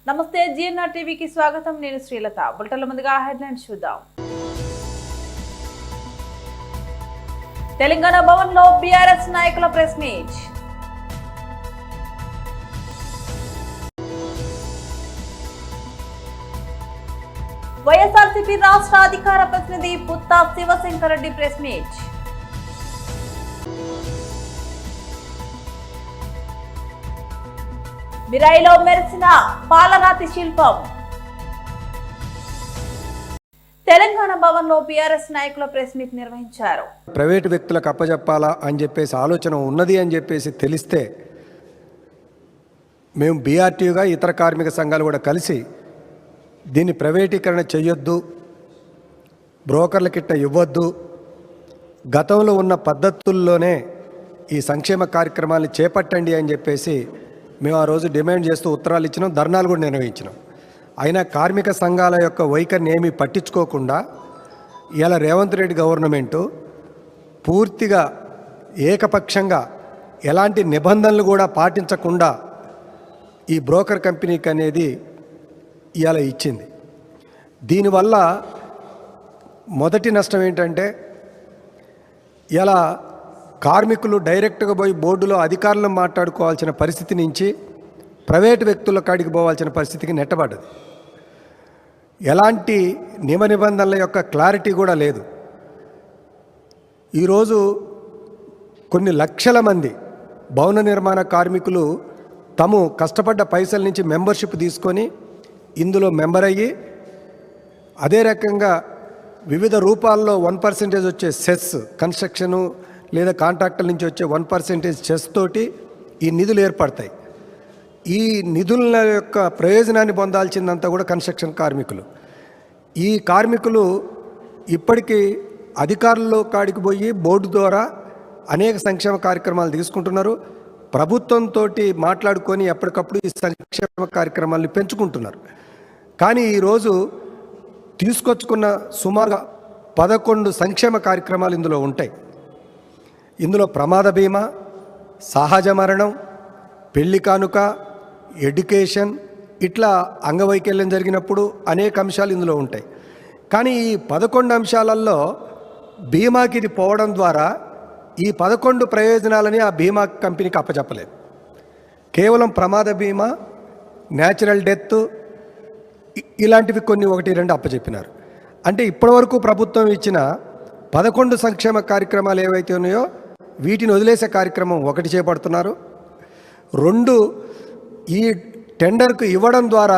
నమస్తే జిఎన్ఆర్ టీవీకి స్వాగతం. నేను శ్రీలత. బులెటిన్ల ముందుగా హెడ్లైన్స్ చూద్దాం. తెలంగాణ భవన్లో బీఆర్ఎస్ నాయకుల ప్రెస్ మీట్. వైఎస్ఆర్సీపీ రాష్ట్ర అధికార ప్రతినిధి పుత్తా శివశంకర్ రెడ్డి ప్రెస్ మీట్. మిరాయిలో మెరిసిన పాలరాతి శిల్పం. తెలంగాణ భవన్లో బీఆర్ఎస్ నాయకుల ప్రెస్ మీట్ నిర్వహించారు. ప్రైవేటు వ్యక్తులకు అప్పజెప్పాలా అని చెప్పేసి ఆలోచన ఉన్నది అని చెప్పేసి తెలిస్తే మేము బీఆర్టీయూగా ఇతర కార్మిక సంఘాలు కూడా కలిసి దీన్ని ప్రైవేటీకరణ చేయొద్దు, బ్రోకర్లకిట్ట ఇవ్వద్దు, గతంలో ఉన్న పద్ధతుల్లోనే ఈ సంక్షేమ కార్యక్రమాన్ని చేపట్టండి అని చెప్పేసి మేము ఆ రోజు డిమాండ్ చేస్తూ ఉత్తరాలు ఇచ్చినాం, ధర్నాలు కూడా నిర్వహించినాం. అయినా కార్మిక సంఘాల యొక్క వైఖరిని ఏమీ పట్టించుకోకుండా ఇలా రేవంత్ రెడ్డి గవర్నమెంటు పూర్తిగా ఏకపక్షంగా ఎలాంటి నిబంధనలు కూడా పాటించకుండా ఈ బ్రోకర్ కంపెనీకి అనేది ఇవాళ ఇచ్చింది. దీనివల్ల మొదటి నష్టం ఏంటంటే ఇలా కార్మికులు డైరెక్ట్గా పోయి బోర్డులో అధికారులను మాట్లాడుకోవాల్సిన పరిస్థితి నుంచి ప్రైవేటు వ్యక్తుల కాడికి పోవాల్సిన పరిస్థితికి నెట్టబడ్డది. ఎలాంటి నియమ నిబంధనల యొక్క క్లారిటీ కూడా లేదు. ఈరోజు కొన్ని లక్షల మంది భవన నిర్మాణ కార్మికులు తాము కష్టపడ్డ పైసల నుంచి మెంబర్షిప్ తీసుకొని ఇందులో మెంబర్ అయ్యి అదే రకంగా వివిధ రూపాల్లో 1% వచ్చే సెస్ కన్స్ట్రక్షను లేదా కాంట్రాక్టుల నుంచి వచ్చే 1% సెస్ తోటి ఈ నిధులు ఏర్పడతాయి. ఈ నిధుల యొక్క ప్రయోజనాన్ని పొందాల్సిందంతా కూడా కన్స్ట్రక్షన్ కార్మికులు. ఈ కార్మికులు ఇప్పటికీ అధికారుల్లో కాడికి పోయి బోర్డు ద్వారా అనేక సంక్షేమ కార్యక్రమాలు తీసుకుంటున్నారు. ప్రభుత్వంతో మాట్లాడుకొని ఎప్పటికప్పుడు ఈ సంక్షేమ కార్యక్రమాలను పెంచుకుంటున్నారు. కానీ ఈరోజు తీసుకొచ్చుకున్న సుమారుగా 11 సంక్షేమ కార్యక్రమాలు ఇందులో ఉంటాయి. ఇందులో ప్రమాద బీమా, సహజ మరణం, పెళ్లి కానుక, ఎడ్యుకేషన్, ఇట్లా అంగవైకల్యం జరిగినప్పుడు అనేక అంశాలు ఇందులో ఉంటాయి. కానీ ఈ 11 అంశాలలో బీమాకి ఇది పోవడం ద్వారా ఈ 11 ప్రయోజనాలని ఆ బీమా కంపెనీకి అప్పచెప్పలేదు. కేవలం ప్రమాద బీమా, న్యాచురల్ డెత్ ఇలాంటివి కొన్ని 1-2 అప్పచెప్పినారు. అంటే ఇప్పటివరకు ప్రభుత్వం ఇచ్చిన 11 సంక్షేమ కార్యక్రమాలు ఏవైతే ఉన్నాయో వీటిని వదిలేసే కార్యక్రమం 1 చేపడుతున్నారు. 2 ఈ టెండర్కు ఇవ్వడం ద్వారా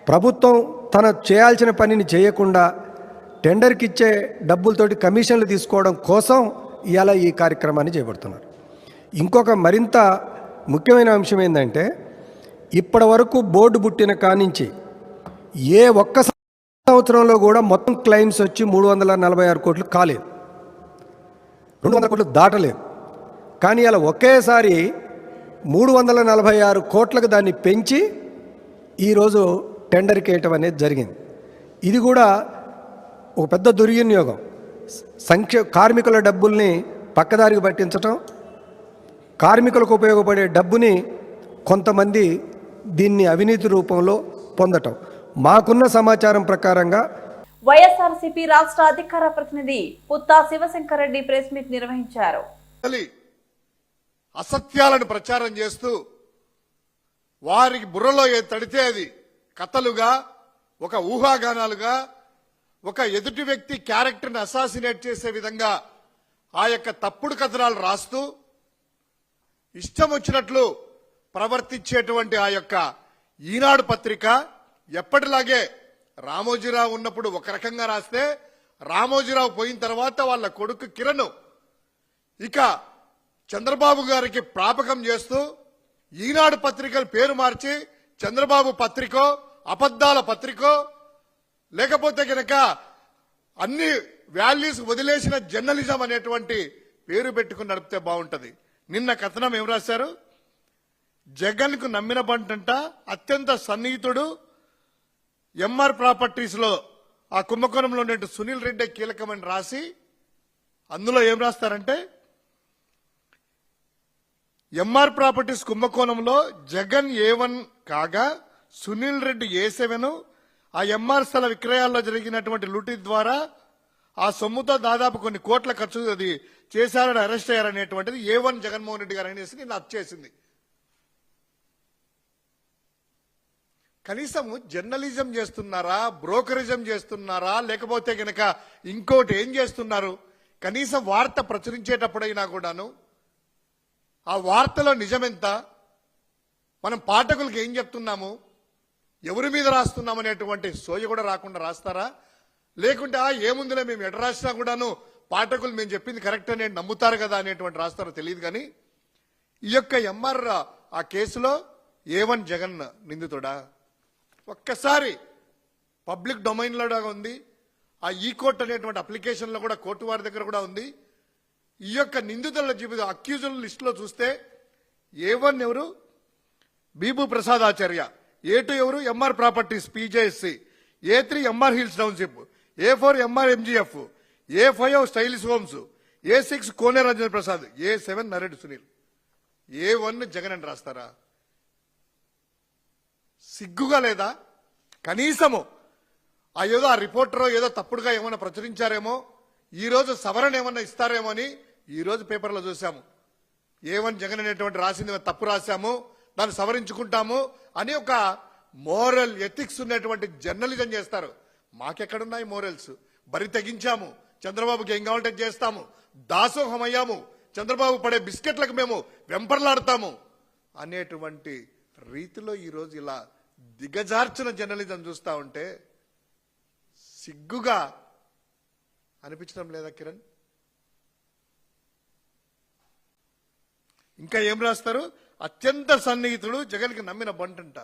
ప్రభుత్వం తన చేయాల్సిన పనిని చేయకుండా టెండర్కి ఇచ్చే డబ్బులతోటి కమిషన్లు తీసుకోవడం కోసం ఇవాళ ఈ కార్యక్రమాన్ని చేపడుతున్నారు. ఇంకొక మరింత ముఖ్యమైన అంశం ఏంటంటే ఇప్పటి వరకు బోర్డు పుట్టిన కానించి ఏ ఒక్క సంవత్సరంలో కూడా మొత్తం క్లెయిమ్స్ వచ్చి 346 కోట్లు కాలేదు, 200 కోట్లు దాటలేదు. కానీ అలా ఒకేసారి 346 కోట్లకు దాన్ని పెంచి ఈరోజు టెండర్కి వేయటం అనేది జరిగింది. ఇది కూడా ఒక పెద్ద దుర్వినియోగం. కార్మికుల డబ్బుల్ని పక్కదారికి పట్టించటం, కార్మికులకు ఉపయోగపడే డబ్బుని కొంతమంది దీన్ని అవినీతి రూపంలో పొందటం. మాకున్న సమాచారం ప్రకారంగా వైఎస్ఆర్సీపీ రాష్ట్ర అధికార ప్రతినిధి పుత్తా శివశంకర్ రెడ్డి ప్రెస్ మీట్ నిర్వహించారు. అసత్యాలను ప్రచారం చేస్తూ వారికి బుర్రలో ఏ తడితే అది కథలుగా, ఒక ఊహాగానాలుగా, ఒక ఎదుటి వ్యక్తి క్యారెక్టర్ని అసాసినేట్ చేసే విధంగా ఆ యొక్క తప్పుడు కథనాలు రాస్తూ ఇష్టం వచ్చినట్లు ప్రవర్తించేటువంటి ఆ యొక్క ఈనాడు పత్రిక ఎప్పటిలాగే రామోజీరావు ఉన్నప్పుడు ఒక రకంగా రాస్తే, రామోజీరావు పోయిన తర్వాత వాళ్ళ కొడుకు కిరణ్ ఇక చంద్రబాబు గారికి ప్రాపకం చేస్తూ ఈనాడు పత్రికల పేరు మార్చి చంద్రబాబు పత్రికో, అబద్ధాల పత్రికో, లేకపోతే కనుక అన్ని వాల్యూస్ వదిలేసిన జర్నలిజం అనేటువంటి పేరు పెట్టుకుని నడిపితే బాగుంటది. నిన్న కథనం ఏం రాశారు? జగన్ కు నమ్మిన బంటంట అత్యంత సన్నిహితుడు ఎంఆర్ ప్రాపర్టీస్ లో ఆ కుంభకోణంలో ఉన్నట్టు సునీల్ రెడ్డి కీలకమని రాసి అందులో ఏం రాస్తారంటే ఎంఆర్ ప్రాపర్టీస్ కుంభకోణంలో జగన్ A1 కాగా సునీల్ రెడ్డి A7 ఆ ఎంఆర్ స్థల విక్రయాల్లో జరిగినటువంటి లూటీ ద్వారా ఆ సొమ్ముతో దాదాపు కొన్ని కోట్ల ఖర్చు అది చేశారని అరెస్ట్ అయ్యారనేటువంటిది A1 జగన్మోహన్ రెడ్డి గారు అనేసి నిన్న చేసింది. కనీసము జర్నలిజం చేస్తున్నారా, బ్రోకరిజం చేస్తున్నారా, లేకపోతే గనక ఇంకోటి ఏం చేస్తున్నారు? కనీసం వార్త ప్రచురించేటప్పుడైనా కూడాను ఆ వార్తలో నిజమెంత, మనం పాఠకులకు ఏం చెప్తున్నాము, ఎవరి మీద రాస్తున్నాం అనేటువంటి సోయ కూడా రాకుండా రాస్తారా? లేకుంటే ఏముందిలే మేము ఎడ రాసినా కూడాను పాఠకులు మేము చెప్పింది కరెక్ట్ అని నమ్ముతారు కదా అనేటువంటి రాస్తారో తెలియదు. కానీ ఈ యొక్క ఎంఆర్ ఆ కేసులో A1 జగన్ నిందితుడా? ఒక్కసారి పబ్లిక్ డొమైన్లో ఉంది, ఆ ఈ కోర్ట్ అనేటువంటి అప్లికేషన్లో కూడా కోర్టు వారి దగ్గర కూడా ఉంది. ఈ యొక్క నిందితుల జీవితం అక్యూజుల లిస్టులో చూస్తే A1 ఎవరు? బీబు ప్రసాద్ ఆచార్య. A2 ఎవరు? Emaar properties PJSC. A3 Emaar hills township. A4 Emaar MGF. A5 stylish homes. A6 Kone Rajendra Prasad. A7 Nareddy Sunil. A1 Jagan అని రాస్తారా? సిగ్గుగా లేదా? కనీసము ఏదో ఆ రిపోర్టర్ ఏదో తప్పుడుగా ఏమైనా ప్రచురించారేమో, ఈ రోజు సవరణ ఏమన్నా ఇస్తారేమో అని ఈ రోజు పేపర్లో చూసాము. A1 జగన్ అనేటువంటి రాసింది తప్పు రాశాము, దాన్ని సవరించుకుంటాము అని ఒక మోరల్ ఎథిక్స్ ఉన్నటువంటి జర్నలిజం చేస్తారు. మాకెక్కడున్నాయి మోరల్స్? బరి తెగించాము, చంద్రబాబుకి ఏం కావాలంటే చేస్తాము, దాసోహం అయ్యాము, చంద్రబాబు పడే బిస్కెట్లకు మేము వెంపర్లాడతాము అనేటువంటి రీతిలో ఈరోజు ఇలా దిగజార్చిన జర్నలిజం చూస్తా ఉంటే సిగ్గుగా అనిపించడం లేదా కిరణ్? ఇంకా ఏం రాస్తారు? అత్యంత సన్నిహితుడు జగన్కి నమ్మిన బంటంట.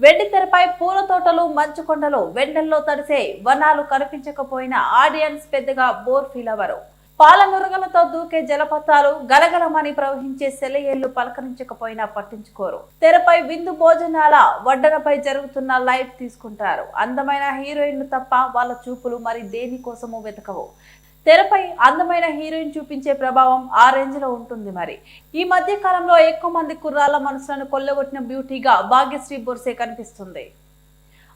వెండితెరపై పూల తోటలు, మంచు కొండలు, వెండల్లో తడిసే వనాలు కనిపించకపోయినా ఆడియన్స్ పెద్దగా బోర్ ఫీల్ అవ్వరు. పాలనురగలతో దూకే జలపాతాలు, గలగలమని ప్రవహించే సెలయేళ్లు పలకరించకపోయినా పట్టించుకోరు. తెరపై విందు భోజనాల వడ్డనపై జరుగుతున్న లైట్ తీసుకుంటారు. అందమైన హీరోయిన్లు తప్ప వాళ్ళ చూపులు మరి దేనికోసమూ వెతకవు. తెరపై అందమైన హీరోయిన్ చూపించే ప్రభావం ఆ రేంజ్ లో ఉంటుంది. మరి ఈ మధ్య కాలంలో ఎక్కువ మంది కుర్రాళ్ళ మనసులను కొల్లగొట్టిన బ్యూటీగా భాగ్యశ్రీ బొర్సే కనిపిస్తుంది.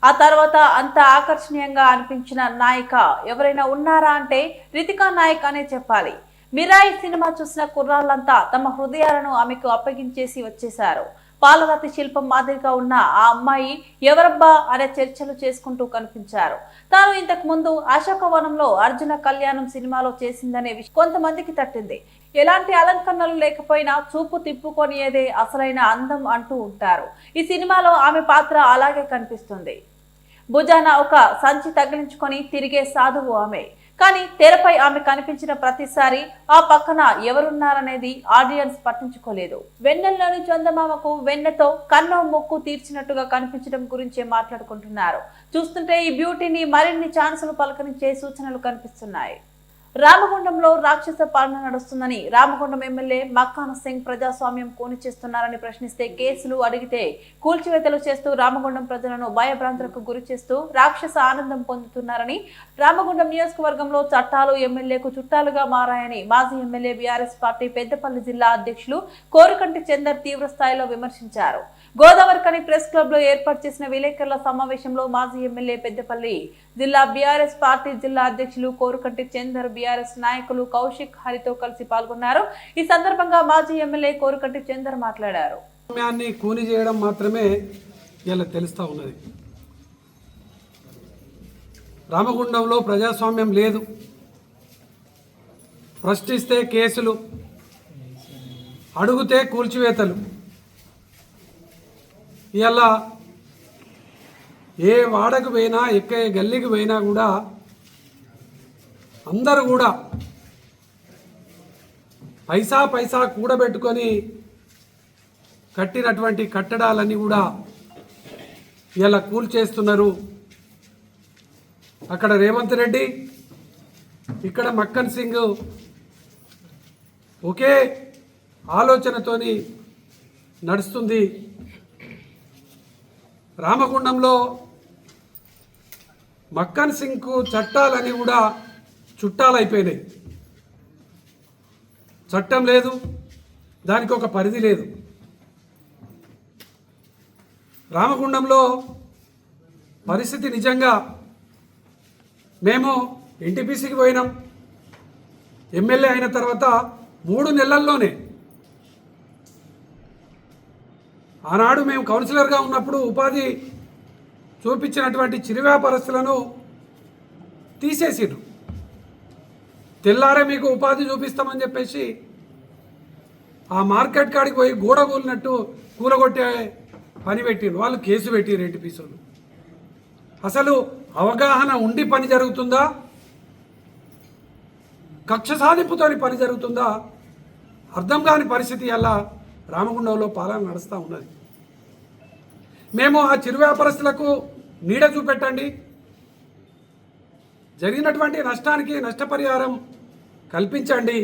ఆ తర్వాత అంత ఆకర్షణీయంగా అనిపించిన నాయిక ఎవరైనా ఉన్నారా అంటే రితికా నాయక్ అనే చెప్పాలి. మిరాయి సినిమా చూసిన కుర్రాళ్ళంతా తమ హృదయాలను ఆమెకు అప్పగించేసి వచ్చేశారు. పాలరాతి శిల్పం మాదిరిగా ఉన్న ఆ అమ్మాయి ఎవరబ్బా అనే చర్చలు చేసుకుంటూ కనిపించారు. తాను ఇంతకు ముందు అశోకవనంలో అర్జున కళ్యాణం సినిమాలో చేసిందనే విషయం కొంతమందికి తట్టింది. ఎలాంటి అలంకరణలు లేకపోయినా చూపు తిప్పుకొనియేదే అసలైన అందం అంటూ ఉంటారు. ఈ సినిమాలో ఆమె పాత్ర అలాగే కనిపిస్తుంది. భుజాన ఒక సంచి తగిలించుకొని తిరిగే సాధువు ఆమె. కానీ తెరపై ఆమె కనిపించిన ప్రతిసారి ఆ పక్కన ఎవరున్నారనేది ఆడియన్స్ పట్టించుకోలేదు. వెన్నెల్లోని చందమామకు వెన్నెతో కన్ను ముక్కు తీర్చినట్టుగా కనిపించడం గురించే మాట్లాడుకుంటున్నారు. చూస్తుంటే ఈ బ్యూటీని మరిన్ని ఛాన్సులు పలకరించే సూచనలు కనిపిస్తున్నాయి. రామగుండంలో రాక్షస పాలన నడుస్తుందని రామగుండం ఎమ్మెల్యే మక్కాన్ సింగ్ ప్రజాస్వామ్యం కూని చేస్తున్నారని ప్రశ్నిస్తే కేసులు అడిగితే కూల్చివేతలు చేస్తూ రామగుండం ప్రజలను భయభ్రాంతులకు గురి చేస్తూ రాక్షస ఆనందం పొందుతున్నారని, రామగుండం నియోజకవర్గంలో చట్టాలు ఎమ్మెల్యేకు చుట్టాలుగా మారాయని మాజీ ఎమ్మెల్యే బీఆర్ఎస్ పార్టీ పెద్దపల్లి జిల్లా అధ్యక్షులు కోరుకంటి చందర్ తీవ్ర స్థాయిలో విమర్శించారు. గోదావరికని ప్రెస్ క్లబ్ లో ఏర్పాటు చేసిన విలేకరుల సమావేశంలో మాజీ ఎమ్మెల్యే పెద్దపల్లి జిల్లా బీఆర్ఎస్ పార్టీ జిల్లా అధ్యక్షులు కోరుకంటి చందర్, బీఆర్ఎస్ నాయకులు కౌశిక్, హరితో కలిసి పాల్గొన్నారు. ఈ సందర్భంగా మాజీ ఎమ్మెల్యే కోరుకంటి చందర్ మాట్లాడారు. కూని చేయడం మాత్రమే ఇలా తెలుస్తా ఉన్నది. రామగుండంలో ప్రజాస్వామ్యం లేదు. ప్రశ్నిస్తే కేసులు, అడుగుతే కూల్చివేతలు. ఇలా ఏ వాడకు పోయినా, ఎక్కే గల్లీకి పోయినా కూడా అందరూ కూడా పైసా పైసా కూడబెట్టుకొని కట్టినటువంటి కట్టడాలన్నీ కూడా ఇలా కూల్చేస్తున్నారు. అక్కడ రేవంత్ రెడ్డి, ఇక్కడ మక్కన్ సింగ్ ఒకే ఆలోచనతోని నడుస్తుంది. రామగుండంలో మక్కన్ సింగ్కు చట్టాలని కూడా చుట్టాలైపోయినాయి. చట్టం లేదు, దానికి ఒక పరిధి లేదు. రామగుండంలో పరిస్థితి నిజంగా మేము ఎన్టీపీసీకి పోయినాం. ఎమ్మెల్యే అయిన తర్వాత 3 నెలల్లోనే ఆనాడు మేము కౌన్సిలర్గా ఉన్నప్పుడు ఉపాధి చూపించినటువంటి చిరు వ్యాపారస్తులను తీసేసిరు. తెల్లారే మీకు ఉపాధి చూపిస్తామని చెప్పేసి ఆ మార్కెట్ కాడికి పోయి గోడ కూలినట్టు కూలగొట్టే పని పెట్టిరు. వాళ్ళు కేసు పెట్టిరు ఎన్టీపీసీలు. అసలు అవగాహన ఉండి పని జరుగుతుందా, కక్ష సాధింపుతో పని జరుగుతుందా అర్థం కాని పరిస్థితి అలా రామగుండంలో పాలన నడుస్తూ ఉన్నది. మేము ఆ చిరు వ్యాపారస్తులకు నీడ చూపెట్టండి, జరిగినటువంటి నష్టానికి నష్టపరిహారం కల్పించండి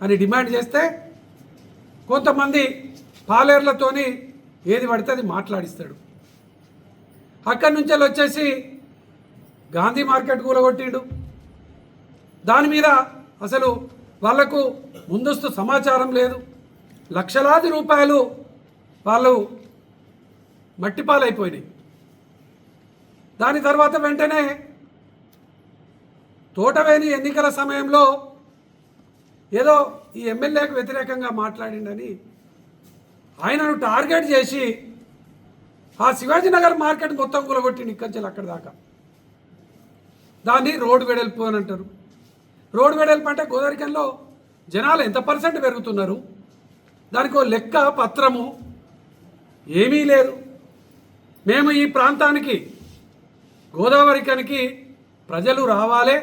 అని డిమాండ్ చేస్తే కొంతమంది పాలేర్లతోని ఏది పడితే అది మాట్లాడిస్తాడు. అక్కడి నుంచి వచ్చేసి గాంధీ మార్కెట్ కూలగొట్టిండు. దాని మీద అసలు వాళ్లకు ముందస్తు సమాచారం లేదు. లక్షలాది రూపాయలు వాళ్ళు మట్టిపాలైపోయినాయి. దాని తర్వాత వెంటనే తోటవేని ఎన్నికల సమయంలో ఏదో ఈ ఎమ్మెల్యేకు వ్యతిరేకంగా మాట్లాడిండని ఆయనను టార్గెట్ చేసి ఆ శివాజీనగర్ మార్కెట్ మొత్తం కూలగొట్టిండు ఇక్కడి నుంచి అక్కడి దాకా. దాన్ని రోడ్డు వెడల్పు అని అంటారు. రోడ్డు వెడల్పు అంటే గోదావరికంలో జనాలు ఎంత % పెరుగుతున్నారు, దానికి ఒక లెక్క పత్రము ఏమీ లేదు. మేము ఈ ప్రాంతానికి గోదావరికనికి ప్రజలు రావాలే.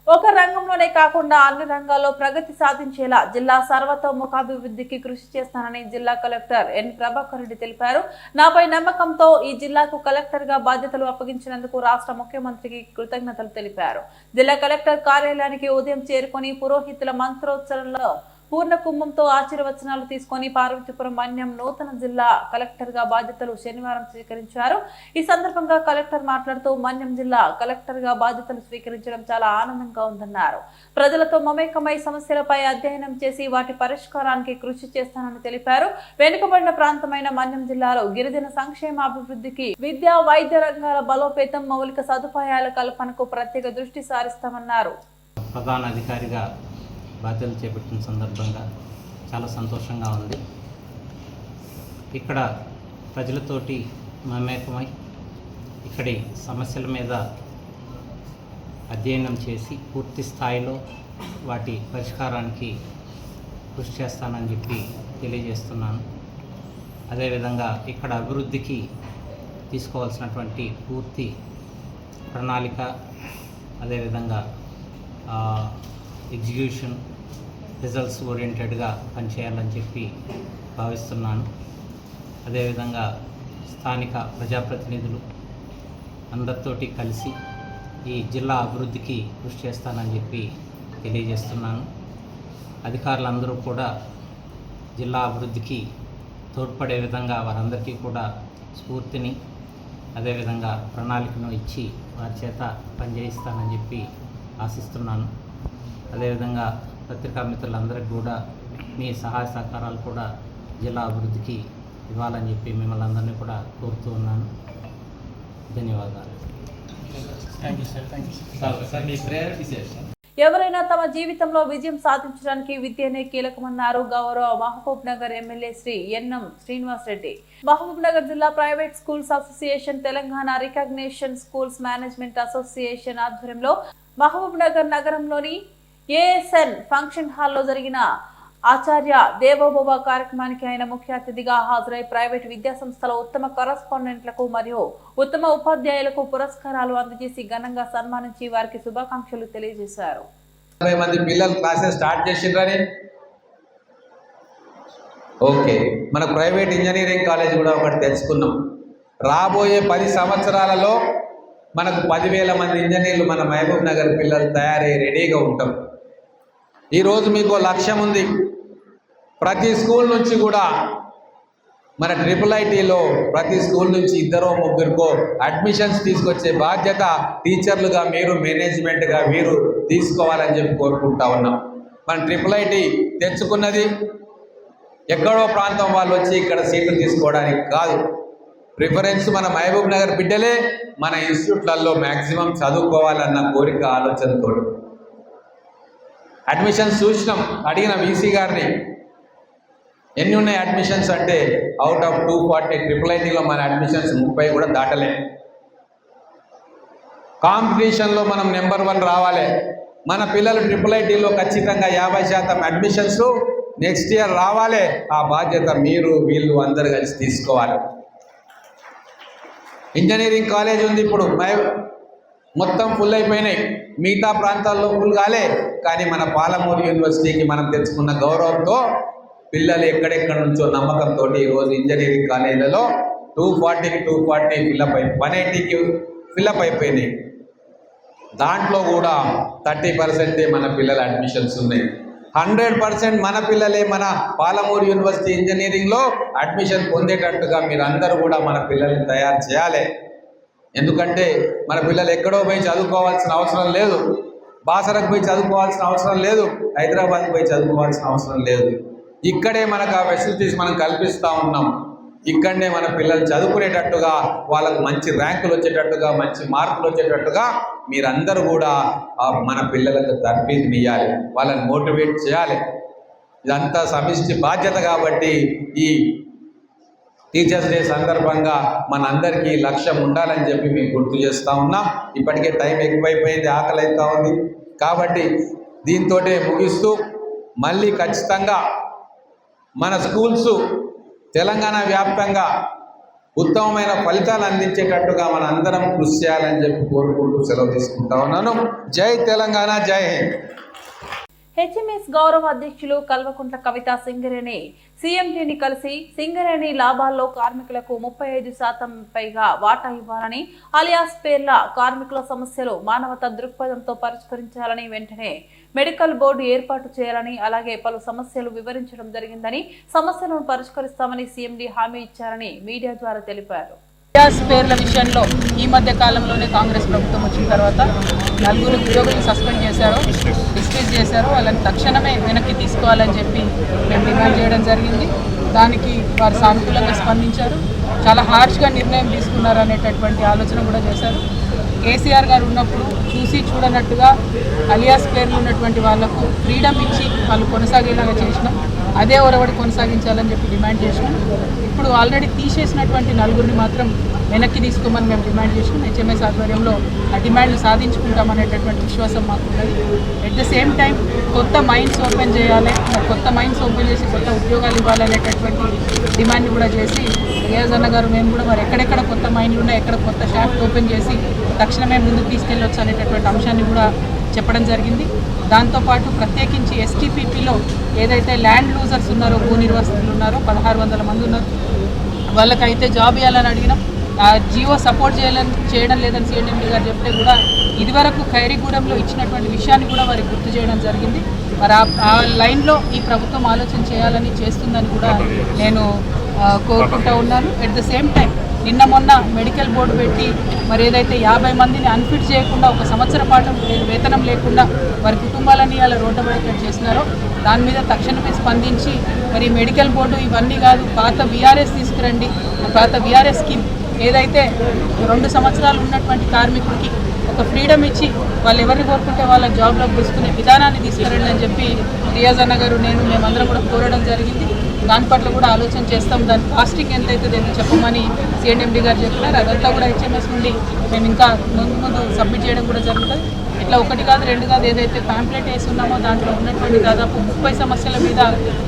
ఒక రంగంలోనే కాకుండా అన్ని రంగాల్లో ప్రగతి సాధించేలా జిల్లా సర్వతోముఖాభివృద్ధికి కృషి చేస్తానని జిల్లా కలెక్టర్ ఎన్ ప్రభాకర్ రెడ్డి తెలిపారు. నాపై నమ్మకంతో ఈ జిల్లాకు కలెక్టర్ గా బాధ్యతలు అప్పగించినందుకు రాష్ట్ర ముఖ్యమంత్రికి కృతజ్ఞతలు తెలిపారు. జిల్లా కలెక్టర్ కార్యాలయానికి ఉదయం చేరుకొని పురోహితుల మంత్రోచ్చరణలో పూర్ణ కుంభంతో ఆశీర్వచనాలు తీసుకొని పార్వతీపురం మన్యం నూతన జిల్లా కలెక్టర్ గా బాధ్యతలు శనివారం స్వీకరించారు. ఈ సందర్భంగా కలెక్టర్ మాట్లాడుతూ మన్యం జిల్లా కలెక్టర్ గా బాధ్యతలు స్వీకరించడం చాలా ఆనందంగా ఉందన్నారు. ప్రజలతో మమేకమై సమస్యలపై అధ్యయనం చేసి వాటి పరిష్కారానికి కృషి చేస్తానని తెలిపారు. వెనుకబడిన ప్రాంతమైన మన్యం జిల్లాలో గిరిజన సంక్షేమ అభివృద్ధికి విద్యా వైద్య రంగాల బలోపేతం మౌలిక సదుపాయాల కల్పనకు ప్రత్యేక దృష్టి సారిస్తామన్నారు. ప్రధాన అధికారిగా బాధ్యతలు చేపట్టిన సందర్భంగా చాలా సంతోషంగా ఉంది. ఇక్కడ ప్రజలతోటి మమేకమై ఇక్కడి సమస్యల మీద అధ్యయనం చేసి పూర్తి స్థాయిలో వాటి పరిష్కారానికి కృషి చేస్తానని చెప్పి తెలియజేస్తున్నాను. అదేవిధంగా ఇక్కడ అభివృద్ధికి తీసుకోవాల్సినటువంటి పూర్తి ప్రణాళిక, అదేవిధంగా ఎగ్జిక్యూషన్ రిజల్ట్స్ ఓరియంటెడ్గా పనిచేయాలని చెప్పి భావిస్తున్నాను. అదేవిధంగా స్థానిక ప్రజాప్రతినిధులు అందరితోటి కలిసి ఈ జిల్లా అభివృద్ధికి కృషి చేస్తానని చెప్పి తెలియజేస్తున్నాను. అధికారులందరూ కూడా జిల్లా అభివృద్ధికి తోడ్పడే విధంగా వారందరికీ కూడా స్ఫూర్తిని అదేవిధంగా ప్రణాళికను ఇచ్చి వారి చేత పనిచేయిస్తానని చెప్పి ఆశిస్తున్నాను. అదేవిధంగా పత్రికా మిత్రులందరికీ కూడా మీ సహాయ సహకారాలు కూడా జిల్లా అభివృద్ధికి ఇవ్వాలని చెప్పి మిమ్మల్ని అందరినీ కూడా కోరుతూ ఉన్నాను. ధన్యవాదాలు. ఎవరైనా తమ జీవితంలో విజయం సాధించడానికి విద్యనే కీలకమన్నారు గౌరవ మహబూబ్ నగర్ ఎమ్మెల్యే శ్రీ ఎన్ఎం శ్రీనివాస్ రెడ్డి. మహబూబ్ నగర్ జిల్లా private schools association, Telangana recognition schools management association ఆధ్వర్యంలో మహబూబ్ నగర్ నగరంలోని ఏఎస్ఎన్ ఫంక్షన్ హాల్లో జరిగిన ఆచార్య దేవోభవ కార్యక్రమానికి ఆయన ముఖ్య అతిథిగా హాజరై ప్రైవేట్ విద్యా సంస్థల ఉత్తమ కరస్పాండెంట్లకు మరియు ఉత్తమ ఉపాధ్యాయులకు పురస్కారాలు అందజేసి ఘనంగా సన్మానించి వారికి శుభాకాంక్షలు తెలియజేశారు. 30 మంది పిల్లలు క్లాసెస్ స్టార్ట్ చేసిండ్రని ఓకే, మన ప్రైవేట్ ఇంజనీరింగ్ కాలేజ్ కూడా ఒకటి తెలుసుకున్నాం. రాబోయే 10 సంవత్సరాలలో మనకు 10,000 మంది ఇంజనీర్లు మన మహబూబ్ నగర్ పిల్లలు తయారయ్యి రెడీగా ఉంటాం. ఈరోజు మీకు లక్ష్యం ఉంది. ప్రతి స్కూల్ నుంచి కూడా మన IIITలో ప్రతి స్కూల్ నుంచి 2-3 అడ్మిషన్స్ తీసుకొచ్చే బాధ్యత టీచర్లుగా మీరు, మేనేజ్మెంట్గా మీరు తీసుకోవాలని చెప్పి కోరుకుంటా ఉన్నాం. మన IIIT తెచ్చుకున్నది ఎక్కడో ప్రాంతం వాళ్ళు వచ్చి ఇక్కడ సీట్లు తీసుకోవడానికి కాదు. ప్రిఫరెన్స్ మన మహబూబ్ నగర్ బిడ్డలే మన ఇన్స్టిట్యూట్లలో మ్యాక్సిమం చదువుకోవాలన్న కోరిక ఆలోచనతో అడ్మిషన్స్ చూసినాం. అడిగిన వీసీ గారిని ఎన్ని ఉన్నాయి అడ్మిషన్స్ అంటే అవుట్ ఆఫ్ 240 IIITలో మన అడ్మిషన్స్ 30 కూడా దాటలే. కాంపిటీషన్లో మనం నెంబర్ 1 రావాలి. మన పిల్లలు IIITలో ఖచ్చితంగా 50% అడ్మిషన్స్ నెక్స్ట్ ఇయర్ రావాలి. ఆ బాధ్యత మీరు వీళ్ళు అందరు కలిసి తీసుకోవాలి. ఇంజనీరింగ్ కాలేజ్ ఉంది ఇప్పుడు మొత్తం ఫుల్ అయిపోయినాయి. మిగతా ప్రాంతాల్లో ఫుల్ కాలే. కానీ మన పాలమూరు యూనివర్సిటీకి మనం తెచ్చుకున్న గౌరవంతో పిల్లలు ఎక్కడెక్కడ నుంచో నమ్మకంతో ఈరోజు ఇంజనీరింగ్ కాలేజీలలో 240కి 240 ఫిల్అప్ 180కి ఫిల్అప్ అయిపోయినాయి. దాంట్లో కూడా 30% మన పిల్లల అడ్మిషన్స్ ఉన్నాయి. 100% మన పిల్లలే మన పాలమూరు యూనివర్సిటీ ఇంజనీరింగ్లో అడ్మిషన్ పొందేటట్టుగా మీరు అందరూ కూడా మన పిల్లల్ని తయారు చేయాలి. ఎందుకంటే మన పిల్లలు ఎక్కడో పోయి చదువుకోవాల్సిన అవసరం లేదు. బాసరకు పోయి చదువుకోవాల్సిన అవసరం లేదు. హైదరాబాద్కి పోయి చదువుకోవాల్సిన అవసరం లేదు. ఇక్కడే మనకు ఆ ఫెసిలిటీస్ మనం కల్పిస్తూ ఉన్నాం. ఇక్కడనే మన పిల్లలు చదువుకునేటట్టుగా, వాళ్ళకు మంచి ర్యాంకులు వచ్చేటట్టుగా, మంచి మార్కులు వచ్చేటట్టుగా మీరందరూ కూడా మన పిల్లలకు తర్ఫీదు ఇవ్వాలి, వాళ్ళని మోటివేట్ చేయాలి. ఇదంతా సమిష్టి బాధ్యత. కాబట్టి ఈ టీచర్స్ డే సందర్భంగా మనందరికీ లక్ష్యం ఉండాలని చెప్పి మేము గుర్తు చేస్తూ ఉన్నాం. ఇప్పటికే టైం ఎక్కువైపోయింది, ఆకలి అవుతూ ఉంది. కాబట్టి దీంతో ముగిస్తూ మళ్ళీ ఖచ్చితంగా మన స్కూల్స్ తెలంగాణ వ్యాప్తంగా ఉత్తమమైన ఫలితాలు అందించేటట్టుగా మన అందరం కృషి చేయాలని చెప్పి కోరుకుంటూ సెలవు తీసుకుంటా ఉన్నాను. జై తెలంగాణ, జై హింద్. హెచ్ఎంఎస్ గౌరవ అధ్యక్షులు కల్వకుంట్ల కవిత సింగరేణి సీఎండీని కలిసి సింగరేణి లాభాల్లో కార్మికులకు 35% పైగా వాటా ఇవ్వాలని, అలియాస్ పేర్ల కార్మికుల సమస్యలు మానవతా దృక్పథంతో పరిష్కరించాలని, వెంటనే మెడికల్ బోర్డు ఏర్పాటు చేయాలని, అలాగే పలు సమస్యలు వివరించడం జరిగిందని, సమస్యలను పరిష్కరిస్తామని సీఎండీ హామీ ఇచ్చారని మీడియా ద్వారా తెలిపారు. అలియాస్ పేర్ల విషయంలో ఈ మధ్య కాలంలోనే కాంగ్రెస్ ప్రభుత్వం వచ్చిన తర్వాత 4 ఉద్యోగులను సస్పెండ్ చేశారు, డిస్మిస్ చేశారు. వాళ్ళని తక్షణమే వెనక్కి తీసుకోవాలని చెప్పి మేము డిమాండ్ చేయడం జరిగింది. దానికి వారు సానుకూలంగా స్పందించారు. చాలా హార్ష్గా నిర్ణయం తీసుకున్నారు అనేటటువంటి ఆలోచన కూడా చేశారు. కేసీఆర్ గారు ఉన్నప్పుడు చూసి చూడనట్టుగా అలియాస్ పేర్లు ఉన్నటువంటి వాళ్లకు ఫ్రీడమ్ ఇచ్చి వాళ్ళు కొనసాగేలాగా చేసినాం. అదే ఒరవడి కొనసాగించాలని చెప్పి డిమాండ్ చేసినాం. ఇప్పుడు ఆల్రెడీ తీసేసినటువంటి 4 మాత్రం వెనక్కి తీసుకోమని మేము డిమాండ్ చేసినాం. హెచ్ఎంఎస్ ఆధ్వర్యంలో ఆ డిమాండ్లు సాధించుకుంటామనేటటువంటి విశ్వాసం మాకు ఉన్నది. ఎట్ ద సేమ్ టైం కొత్త మైన్స్ ఓపెన్ చేయాలి, కొత్త మైన్స్ ఓపెన్ చేసి కొత్త ఉద్యోగాలు ఇవ్వాలనేటటువంటి డిమాండ్ని కూడా చేసి రియాజ్ అన్న గారు మేము కూడా మరి ఎక్కడెక్కడ కొత్త మైన్లు ఉన్నాయి, ఎక్కడ కొత్త షాఫ్ట్ ఓపెన్ చేసి తక్షణమే ముందుకు తీసుకెళ్ళొచ్చు అనేటటువంటి అంశాన్ని కూడా చెప్పడం జరిగింది. దాంతోపాటు ప్రత్యేకించి ఎస్టీపీపీలో ఏదైతే ల్యాండ్ లూజర్స్ ఉన్నారో, భూ నిర్వాసితులు ఉన్నారో 1600 మంది ఉన్నారు, వాళ్ళకైతే జాబ్ ఇవ్వాలని అడిగినాం. ఆ జియో సపోర్ట్ చేయడం లేదని సీఎండీ గారు చెప్తే కూడా ఇదివరకు ఖైరీగూడెంలో ఇచ్చినటువంటి విషయాన్ని కూడా వారికి గుర్తు చేయడం జరిగింది. మరి ఆ లైన్లో ఈ ప్రభుత్వం ఆలోచన చేయాలని చేస్తుందని కూడా నేను కోరుకుంటూ ఉన్నాను. ఎట్ ద సేమ్ టైం నిన్న మొన్న మెడికల్ బోర్డు పెట్టి మరి ఏదైతే 50 మందిని అన్ఫిట్ చేయకుండా 1 సంవత్సర పాటు వేతనం లేకుండా వారి కుటుంబాలని అలా రోడ్డబడికట్ చేసినారో దాని మీద తక్షణమే స్పందించి మరి మెడికల్ బోర్డు ఇవన్నీ కాదు, పాత విఆర్ఎస్ తీసుకురండి. పాత విఆర్ఎస్ స్కీమ్ ఏదైతే 2 సంవత్సరాలు ఉన్నటువంటి కార్మికుడికి ఒక ఫ్రీడమ్ ఇచ్చి వాళ్ళు ఎవరిని కోరుకుంటే వాళ్ళ జాబ్లోకి తీసుకునే విధానాన్ని తీసుకురండి అని చెప్పి రియాజ్ అన్న గారు మేమందరం కూడా కోరడం జరిగింది. దాని పట్ల కూడా ఆలోచన చేస్తాం. దాని కాస్టింగ్ ఎంత అవుతుంది అని చెప్పమని సీఎండీ గారు చెప్పినారు. అదంతా కూడా హెచ్ఎంఎస్ నుండి మేము ఇంకా ముందు సబ్మిట్ చేయడం కూడా జరుగుతుంది. ఇట్లా 1 కాదు 2 కాదు ఏదైతే ప్యాంప్లెట్ వేసి ఉన్నామో దాంట్లో ఉన్నటువంటి దాదాపు 30 సమస్యల మీద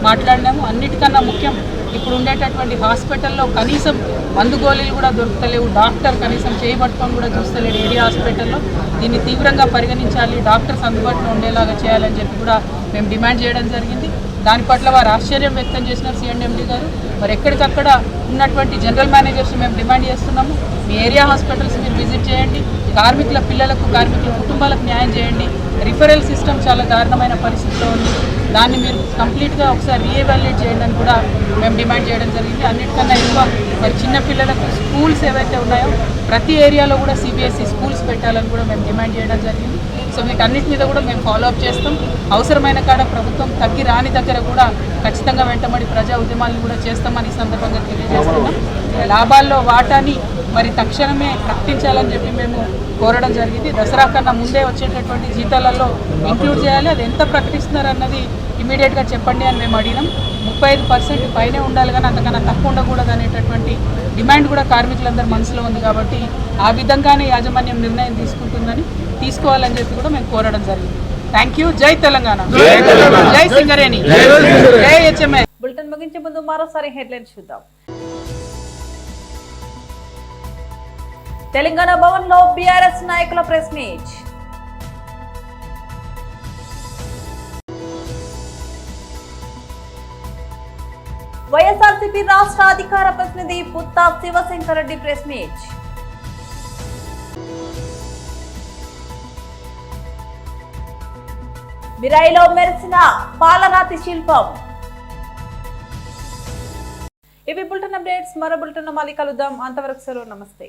మాట్లాడినాము. అన్నిటికన్నా ముఖ్యం ఇప్పుడు ఉండేటటువంటి హాస్పిటల్లో కనీసం మందు గోళీలు కూడా దొరుకుతలేవు. డాక్టర్ కనీసం చేయబట్టుకొని కూడా చూస్తలేడు ఏరియా హాస్పిటల్లో. దీన్ని తీవ్రంగా పరిగణించాలి, డాక్టర్స్ అందుబాటులో ఉండేలాగా చేయాలని చెప్పి కూడా మేము డిమాండ్ చేయడం జరిగింది. దాని పట్ల వారు ఆశ్చర్యం వ్యక్తం చేసిన సీఎండీ గారు మరి ఎక్కడికక్కడ ఉన్నటువంటి జనరల్ మేనేజర్స్ మేము డిమాండ్ చేస్తున్నాము, మీ ఏరియా హాస్పిటల్స్ మీరు విజిట్ చేయండి, కార్మికుల పిల్లలకు కార్మికుల కుటుంబాలకు న్యాయం చేయండి. రిఫరల్ సిస్టమ్ చాలా దారుణమైన పరిస్థితిలో ఉంది, దాన్ని మీరు కంప్లీట్గా ఒకసారి రీఎవాల్యుయేట్ చేయండి అని కూడా మేము డిమాండ్ చేయడం జరిగింది. అన్నిటికన్నా ఎక్కువ మరి చిన్నపిల్లలకు స్కూల్స్ ఏవైతే ఉన్నాయో ప్రతి ఏరియాలో కూడా సిబిఎస్ఈ స్కూల్స్ పెట్టాలని కూడా మేము డిమాండ్ చేయడం జరిగింది. సో వీటన్నిటి మీద కూడా మేము ఫాలో అప్ చేస్తాం. అవసరమైన కాడ ప్రభుత్వం తగ్గి రాని దగ్గర కూడా ఖచ్చితంగా వెంటబడి ప్రజా ఉద్యమాలను కూడా చేస్తామని ఈ సందర్భంగా తెలియజేస్తున్నాం. లాభాల్లో వాటాని మరి తక్షణమే ప్రకటించాలని చెప్పి మేము కోరడం జరిగింది. దసరా కన్నా ముందే వచ్చేటటువంటి జీతాలలో ఇంక్లూడ్ చేయాలి. అది ఎంత ప్రకటిస్తున్నారు అన్నది ఇమీడియట్గా చెప్పండి అని మేము అడిగినాం. 35% పైనే ఉండాలి కానీ అంతకన్నా తక్కువ ఉండకూడదు అనేటటువంటి డిమాండ్ కూడా కార్మికులందరి మనసులో ఉంది. కాబట్టి ఆ విధంగానే యాజమాన్యం నిర్ణయం తీసుకుంటుందని తీసుకోవాలని చెప్పి కూడా మేము కోరడం జరిగింది. Thank you. జై తెలంగాణ, జై సింగరేణి, జై హెచ్ఎంఐ. బులెటిన్ ముగించే ముందు మరోసారి హెడ్లైన్స్ చూద్దాం. తెలంగాణ భవన్ లో బీఆర్ఎస్ నాయకుల ప్రెస్ మీట్. వైఎస్ఆర్సీపీ రాష్ట్ర అధికార ప్రతినిధి పుత్తా శివశంకర్ రెడ్డి ప్రెస్ మీట్. మిరాయిలో మెరిసిన పాలరాతి శిల్పం. ఇవి బులెటిన్ అప్డేట్స్. మరో బులెటిన్ మళ్ళీ కలుద్దాం. అంతవరకు సెలవు. నమస్తే.